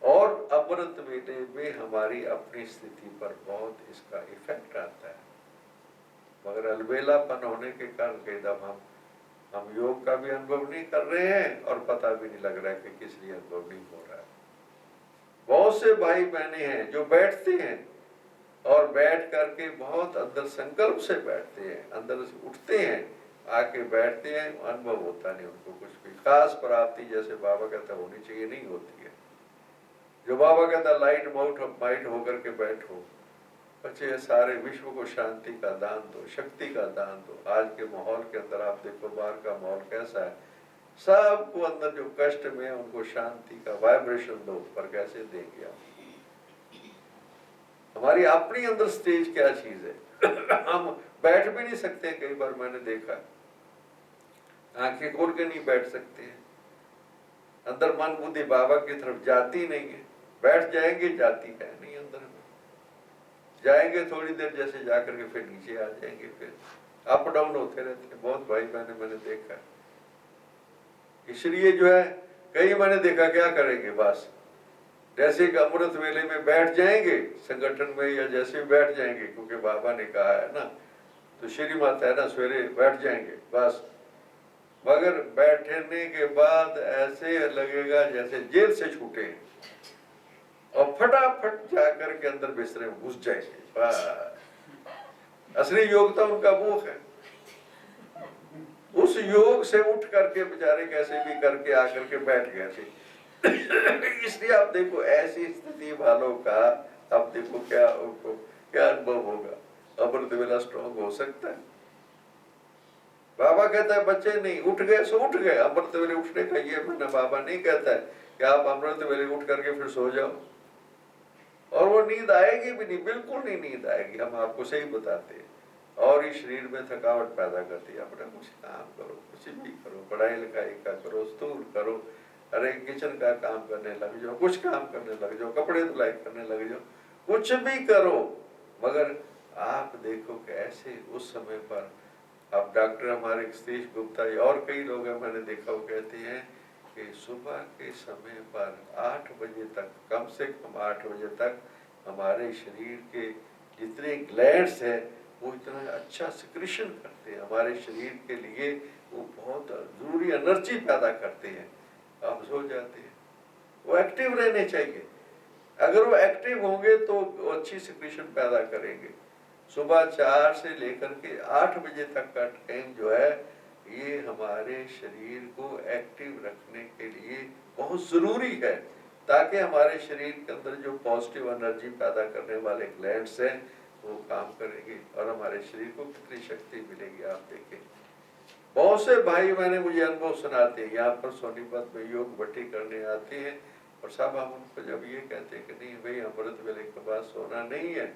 और अमृत वेले में हमारी अपनी स्थिति पर बहुत इसका इफेक्ट आता है। मगर अलबेलापन होने के कारण कई दफा हम योग का भी अनुभव नहीं कर रहे हैं और पता भी नहीं लग रहा है कि किस लिए अनुभव नहीं हो रहा है। बहुत से भाई बहने हैं जो बैठते हैं और बैठ करके बहुत अंदर संकल्प से बैठते हैं, अंदर से उठते हैं, आके बैठते हैं, अनुभव होता नहीं उनको कुछ भी खास प्राप्ति, जैसे बाबा कहता होनी चाहिए, नहीं होती है। जो बाबा कहता लाइट माइट होकर के बैठो, बच्चे सारे विश्व को शांति का दान दो, शक्ति का दान दो। आज के माहौल के अंदर आप देखो बाहर का माहौल कैसा है, सबको अंदर जो कष्ट में है उनको शांति का वाइब्रेशन दो, पर कैसे देंगे आप? हमारी अपनी अंदर स्टेज क्या चीज है हम बैठ भी नहीं सकते। कई बार मैंने देखा, आंखें खोल के नहीं बैठ सकते हैं, अंदर मन बुद्धि बाबा की तरफ जाती नहीं है। बैठ जाएंगे, जाती है नहीं अंदर में, जाएंगे थोड़ी देर, जैसे जाकर के फिर नीचे आ जाएंगे, फिर अप डाउन होते रहते हैं। बहुत भाई मैंने देखा। इसलिए जो है, कई मैंने देखा क्या करेंगे, बस जैसे कि अमृत वेले में बैठ जाएंगे संगठन में, या जैसे बैठ जाएंगे, क्योंकि बाबा ने कहा है ना, तो श्री माता है ना, सवेरे बैठ जाएंगे बस। मगर बैठने के बाद ऐसे लगेगा जैसे जेल से छूटे हैं और फटाफट जाकर के अंदर बिस्तरे में घुस जाएंगे। असली योग्यता उनका वो है। उस योग से उठ करके बेचारे कैसे भी करके आकर के बैठ गए थे। इसलिए आप देखो ऐसी स्थिति वालों का, अब देखो क्या उनको क्या अनुभव होगा? अमृत वेला स्ट्रॉन्ग हो सकता है? बाबा कहता है बच्चे नहीं उठ गए सो उठ गए, अमृत वेले उठने का ये मैंने बाबा नहीं कहता है कि आप अमृत वेले उठ करके फिर सो जाओ, और वो नींद आएगी भी नहीं, बिल्कुल नहीं नींद आएगी, हम आपको सही बताते हैं। और इस शरीर में थकावट पैदा करती है। अपना कुछ काम करो, कुछ भी करो, पढ़ाई लिखाई का करो, स्थूल करो, अरे किचन का काम करने लग जाओ, कुछ काम करने लग जाओ, कपड़े धुलाई करने लग जाओ, कुछ भी करो, मगर आप देखो कि ऐसे उस समय पर अब डॉक्टर हमारे सतीश गुप्ता और कई लोग हैं, मैंने देखा, वो कहते हैं कि सुबह के समय पर 8 बजे तक, कम से कम 8 बजे तक हमारे शरीर के जितने ग्लैंड्स हैं वो इतना अच्छा सिक्रीशन करते हैं, हमारे शरीर के लिए वो बहुत जरूरी एनर्जी पैदा करते हैं। आप सो जाते हैं, वो एक्टिव रहने चाहिए। अगर वो एक्टिव होंगे तो वो अच्छी सिक्रीशन पैदा करेंगे। सुबह 4 से लेकर के 8 बजे तक का टाइम जो है ये हमारे शरीर को एक्टिव रखने के लिए बहुत जरूरी है, ताकि हमारे शरीर के अंदर जो पॉजिटिव एनर्जी पैदा करने वाले ग्लैंड्स हैं वो काम करेंगे और हमारे शरीर को कितनी शक्ति मिलेगी। आप देखें, बहुत से भाई मैंने मुझे अनुभव सुनाते हैं, यहाँ पर सोनीपत में योग भट्टी करने आते हैं और सब हम उनको जब ये कहते हैं कि नहीं भाई अमृत वेले के बाद सोना नहीं है,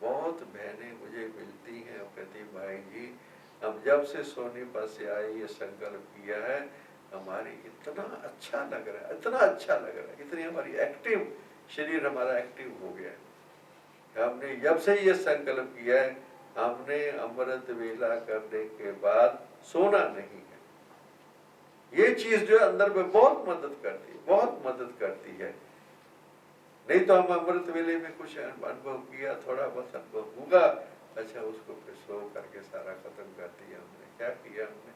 बहुत बहनें मुझे मिलती हैं और कहती भाई जी हम जब से सोनीपत से आए ये संकल्प किया है, हमारी इतना अच्छा लग रहा है, इतना अच्छा लग रहा है, इतनी हमारी एक्टिव शरीर हमारा एक्टिव हो गया है। हमने जब से ये संकल्प किया है, हमने अमृत वेला करने के बाद सोना नहीं है। ये चीज जो है अंदर में बहुत मदद करती है, बहुत मदद करती है। नहीं तो हम अमृत वेले में कुछ अनुभव किया, थोड़ा बहुत अनुभव होगा, अच्छा उसको फिर सो करके सारा खत्म कर दिया। हमने क्या किया? हमने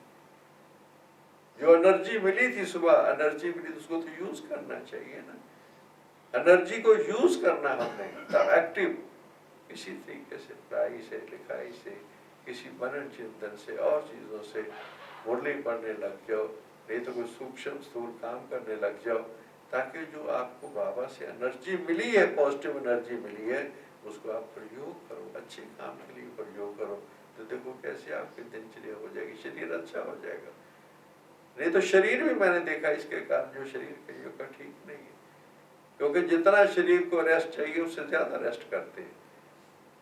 जो एनर्जी मिली थी सुबह, एनर्जी मिली तो उसको तो यूज करना चाहिए ना, एनर्जी को यूज करना हमने तब एक्टिव, किसी तरीके से पढ़ाई से, लिखाई से, किसी मनन चिंतन से और चीजों से मुरली पढ़ने लग जाओ, नहीं तो कोई सूक्ष्म स्थूल काम करने लग जाओ, ताकि जो आपको बाबा से एनर्जी मिली है, पॉजिटिव एनर्जी मिली है, उसको आप प्रयोग करो, अच्छे काम के लिए प्रयोग करो, तो देखो कैसे आपकी दिनचर्या हो जाएगी, शरीर अच्छा हो जाएगा। नहीं तो शरीर भी मैंने देखा इसके कारण जो शरीर का योग ठीक नहीं है, क्योंकि जितना शरीर को रेस्ट चाहिए उससे ज्यादा रेस्ट करते हैं।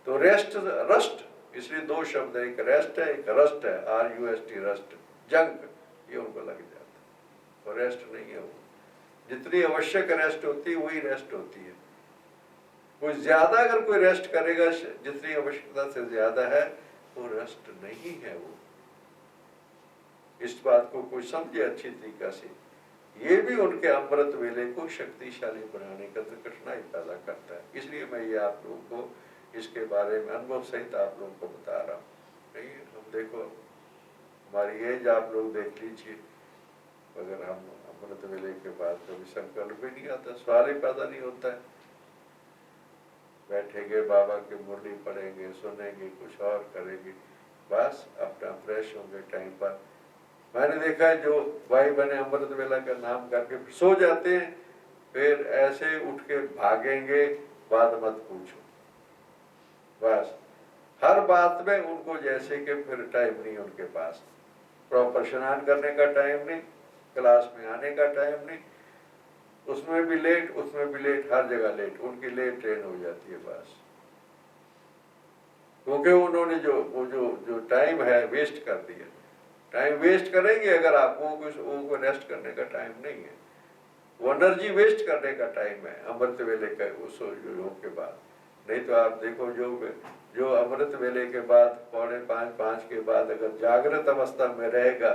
तो रेस्ट रस्ट, इसलिए दो शब्द है, एक रेस्ट है, एक रस्ट है, RUST रस्ट, जंक, ये उनको लग जाता है और रेस्ट नहीं है वो। जितनी आवश्यक रेस्ट होती है वही रेस्ट होती है। कोई ज्यादा अगर कोई रेस्ट करेगा जितनी आवश्यकता से ज्यादा है, वो रेस्ट नहीं है वो। इस बात को कोई समझे अच्छी तरीका से, ये भी उनके अमृत वेले को शक्तिशाली बनाने का तो कठिनाई पैदा करता है। इसलिए मैं ये आप लोगों को इसके बारे में अनुभव सहित आप लोगों को बता रहा हूँ। नहीं, हम देखो हमारी एज आप लोग देख लीजिए, अगर हम अमृत वेले के बाद कभी संकल्प भी नहीं आता, सवाल ही पैदा नहीं होता है। बैठेंगे बाबा की मुरली पढ़ेंगे, सुनेंगे, कुछ और करेंगे, बस अपना फ्रेश होंगे टाइम पर। मैंने देखा है जो भाई बहने अमृत वेला का नाम करके सो जाते हैं, फिर ऐसे उठ के भागेंगे, बात मत पूछो। बस हर बात में उनको जैसे कि फिर टाइम नहीं उनके पास, प्रॉपर स्नान करने का टाइम नहीं, क्लास में आने का टाइम नहीं, उसमें भी लेट, उसमें भी लेट, हर जगह लेट, उनकी लेट ट्रेन हो जाती है बस। क्योंकि उन्होंने जो टाइम है वेस्ट कर दिया। टाइम वेस्ट करेंगे अगर आपको कुछ रेस्ट करने का टाइम नहीं है, वो एनर्जी वेस्ट करने का टाइम है अमृत वेले का उस योग के बाद। नहीं तो आप देखो जो अमृत वेले के बाद 4:45 के बाद अगर जागृत अवस्था में रहेगा,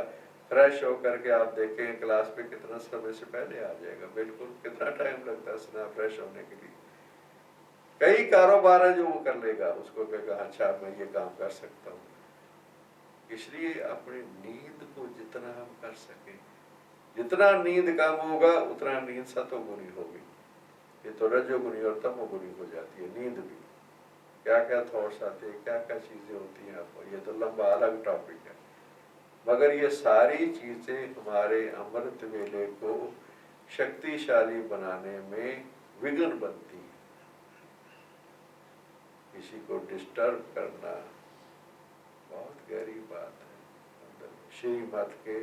फ्रेश होकर के आप देखें क्लास पे कितना समय से पहले आ जाएगा। बिल्कुल, कितना टाइम लगता है स्ना फ्रेश होने के लिए, कई कारोबार है जो वो कर लेगा, उसको कहेगा अच्छा मैं ये काम कर सकता हूँ। इसलिए अपनी नींद को जितना हम कर सके, जितना नींद कम होगा उतना नींद सतोगुनी होगी। ये तो रजोगुनी और तमोगुनी हो जाती है नींद भी। क्या क्या थॉट्स आते हैं, क्या क्या चीजें होती हैं, आपको ये तो लंबा अलग टॉपिक है, मगर ये सारी चीजें हमारे अमृत वेले को शक्तिशाली बनाने में विघ्न बनती है। किसी को डिस्टर्ब करना बहुत गहरी बात है। अंदर श्रीमत के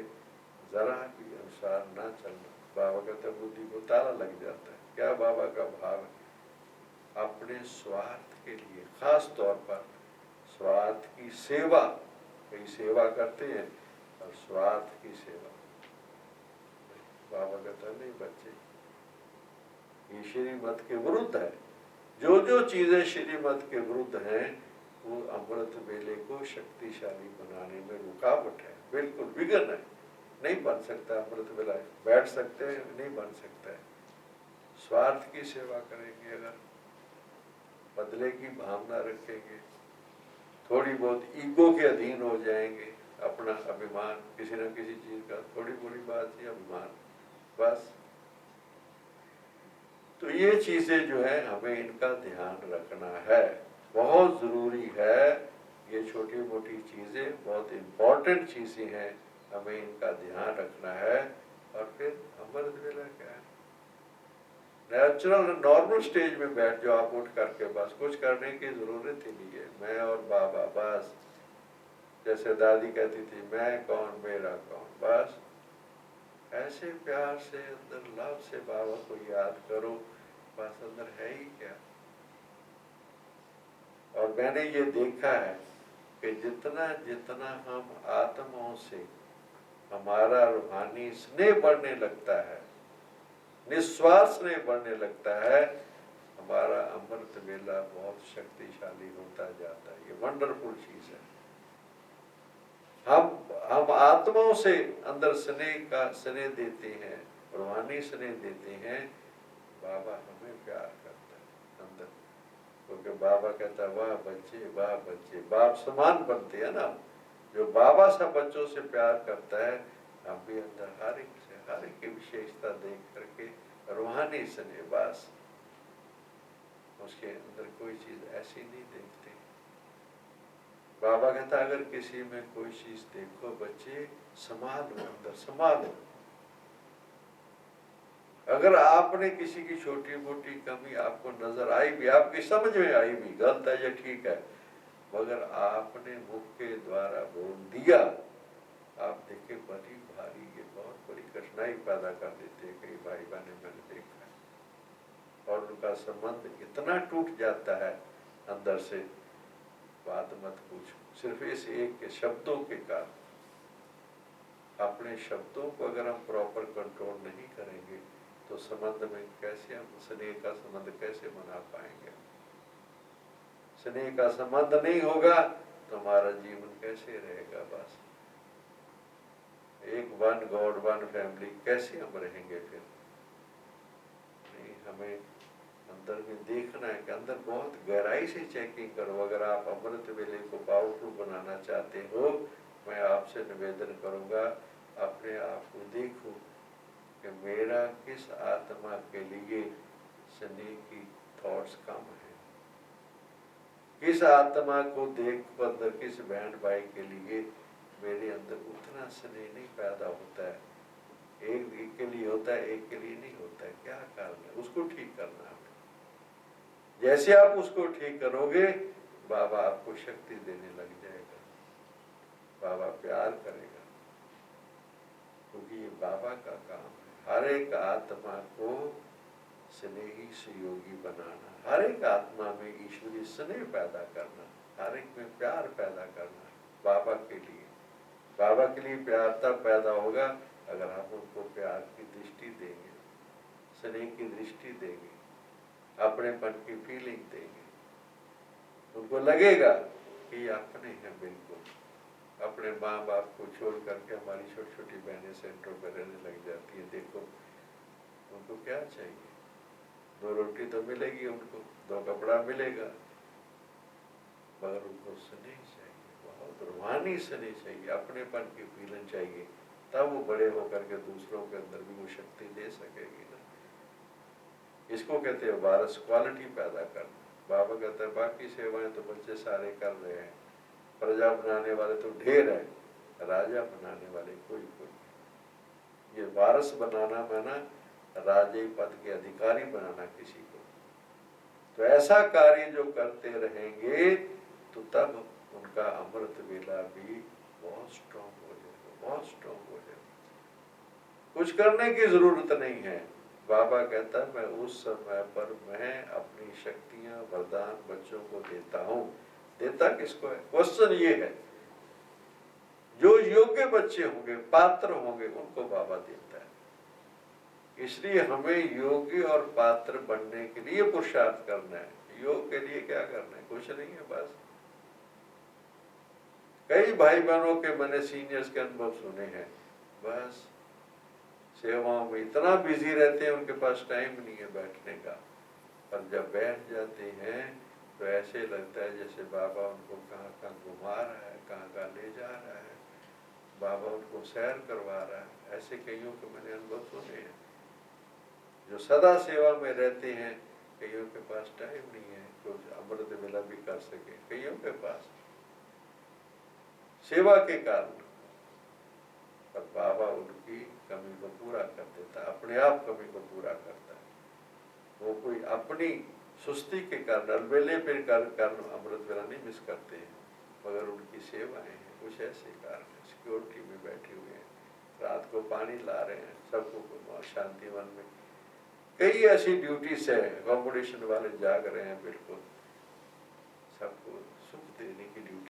जरा भी अनुसार ना चलना, बाबा कहते बुद्धि को ताला लग जाता है। क्या बाबा का भाव है? अपने स्वार्थ के लिए, खास तौर पर स्वार्थ की सेवा, कई सेवा करते हैं और स्वार्थ की सेवा, बाबा कहता नहीं बच्चे, ये श्रीमत के विरुद्ध है। जो जो चीजें श्रीमत के विरुद्ध हैं वो अमृत वेले को शक्तिशाली बनाने में रुकावट है, बिल्कुल विघ्न है। नहीं बन सकता अमृत वेला, बैठ सकते हैं, नहीं बन सकता है। स्वार्थ की सेवा करेंगे, अगर बदले की भावना रखेंगे, थोड़ी बहुत ईगो के अधीन हो जाएंगे, अपना अभिमान, किसी न किसी चीज का थोड़ी बड़ी बात ही अभिमान, बस। तो ये चीजें जो है हमें इनका ध्यान रखना है, बहुत जरूरी है। ये छोटी मोटी चीजें बहुत इम्पोर्टेंट चीजें हैं, हमें इनका ध्यान रखना है। और फिर अमृत वेला क्या है? नेचुरल नॉर्मल स्टेज में बैठ जाओ आप, उठ करके, बस कुछ करने की जरूरत ही नहीं है। मैं और बाबा, बस। जैसे दादी कहती थी, मैं कौन मेरा कौन, बस ऐसे प्यार से अंदर लव से बाबा को याद करो, बस अंदर है ही क्या। और मैंने ये देखा है कि जितना जितना हम आत्माओं से हमारा रूहानी स्नेह बढ़ने लगता है, निस्वार्थ स्नेह बढ़ने लगता है, हमारा अमृत वेला बहुत शक्तिशाली होता जाता है। ये वंडरफुल चीज है। हम आत्माओं से अंदर स्नेह देते हैं, रूहानी स्नेह देते हैं, बाबा हमें प्यार करता है अंदर, क्योंकि बाबा कहता है वाह बच्चे, वाह बच्चे, बाप समान बनते हैं ना। जो बाबा सा बच्चों से प्यार करता है, हम भी अंदर हर एक की विशेषता देख करके रूहानी स्नेह, बस उसके अंदर कोई चीज ऐसी नहीं देखते। बाबा कहता अगर किसी में कोई चीज देखो बच्चे, संभालो, अंदर संभालो। अगर आपने किसी की छोटी मोटी कमी आपको नजर आई भी, आपकी समझ में आई भी, गलत है या ठीक है, मगर आपने मुख के द्वारा बोल दिया, आप देखे बड़ी भारी, ये बहुत बड़ी कठिनाई पैदा कर देते हैं। कई भाई बहने मैंने देखा है, और उनका संबंध इतना टूट जाता है अंदर से, बात मत पूछो। सिर्फ इस एक के शब्दों के कारण। अपने शब्दों को अगर हम प्रॉपर कंट्रोल नहीं करेंगे तो संबंध में कैसे हम स्नेह का संबंध कैसे बना पाएंगे? स्नेह का संबंध नहीं होगा तो हमारा जीवन कैसे रहेगा? बस एक वन गॉड वन फैमिली कैसे हम रहेंगे फिर? नहीं, हमें अंदर में देखना है कि अंदर बहुत गहराई से चेकिंग करो। अगर आप अमृत वेले को पावरफुल बनाना चाहते हो, मैं आपसे निवेदन करूंगा, अपने आप को देखो कि मेरा किस आत्मा के लिए स्नेह की थॉट्स कम है, किस आत्मा को देख कर किस बहन भाई के लिए मेरे अंदर उतना स्नेह नहीं पैदा होता है। एक के लिए होता है, एक के लिए नहीं होता है। क्या कारण है? उसको ठीक करना है। जैसे आप उसको ठीक करोगे, बाबा आपको शक्ति देने लग जाएगा, बाबा प्यार करेगा, क्योंकि ये बाबा का काम है। हर एक आत्मा को स्नेही सहयोगी बनाना, हर एक आत्मा में ईश्वरीय स्नेह पैदा करना, हर एक में प्यार पैदा करना। बाबा के लिए, बाबा के लिए प्यार तब पैदा होगा अगर हम उनको प्यार की दृष्टि देंगे, स्नेह की दृष्टि देंगे, अपनेपन की फीलिंग देंगे। उनको लगेगा कि अपने हैं बिल्कुल। अपने माँ बाप को छोड़ करके हमारी छोटी छोटी बहनें सेंटरों पर रहने लग जाती है। देखो उनको क्या चाहिए? 2 रोटी तो मिलेगी उनको, 2 कपड़ा मिलेगा, मगर उनको स्नेह चाहिए, बहुत रूहानी स्नेह चाहिए, अपनेपन की फीलिंग चाहिए। तब वो बड़े होकर के दूसरों के अंदर भी वो शक्ति दे सकेगी ना। इसको कहते हैं वारस, क्वालिटी पैदा करना। बाबा कहता है बाकी सेवाएं तो बच्चे सारे कर रहे हैं, प्रजा बनाने वाले तो ढेर है, राजा बनाने वाले कोई कोई। ये वारस बनाना माना राजे पद के अधिकारी बनाना किसी को, तो ऐसा कार्य जो करते रहेंगे तो तब उनका अमृत वेला भी बहुत स्ट्रॉन्ग हो जाएगा, बहुत स्ट्रॉन्ग हो जाएगा। कुछ करने की जरूरत नहीं है। बाबा कहता है मैं उस समय पर मैं अपनी शक्तियां वरदान बच्चों को देता हूँ। देता किसको है? क्वेश्चन ये है, जो योग्य बच्चे होंगे, पात्र होंगे, उनको बाबा देता है। इसलिए हमें योग्य और पात्र बनने के लिए पुरुषार्थ करना है। योग के लिए क्या करना है? कुछ नहीं है, बस। कई भाई बहनों के मैंने सीनियर्स के अनुभव सुने हैं, बस सेवाओं में इतना बिजी रहते हैं, उनके पास टाइम नहीं है बैठने का। पर जब बैठ जाते हैं तो ऐसे लगता है जैसे बाबा उनको कहाँ कहाँ घुमा रहा है, कहाँ कहाँ ले जा रहा है, बाबा उनको सैर करवा रहा है। ऐसे कईयों के मैंने अनुभव सुने हैं जो सदा सेवा में रहते हैं। कईयों के पास टाइम नहीं है कुछ अमृत वेला भी कर सके, कईयों के पास सेवा के कारण। पर बाबा उनकी कमी को पूरा कर देता है, अपने आप कमी को पूरा करता है। वो कोई अपनी सुस्ती के कारण अलबेले पे कारण अमृत वेला नहीं मिस करते हैं, मगर उनकी सेवाएं हैं। कुछ ऐसे कारण है, सिक्योरिटी में बैठे हुए हैं, रात को पानी ला रहे हैं सबको शांतिवन में। कई ऐसी ड्यूटीज है, अकोमोडेशन वाले जाग रहे हैं, बिल्कुल सबको सुख देने की ड्यूटी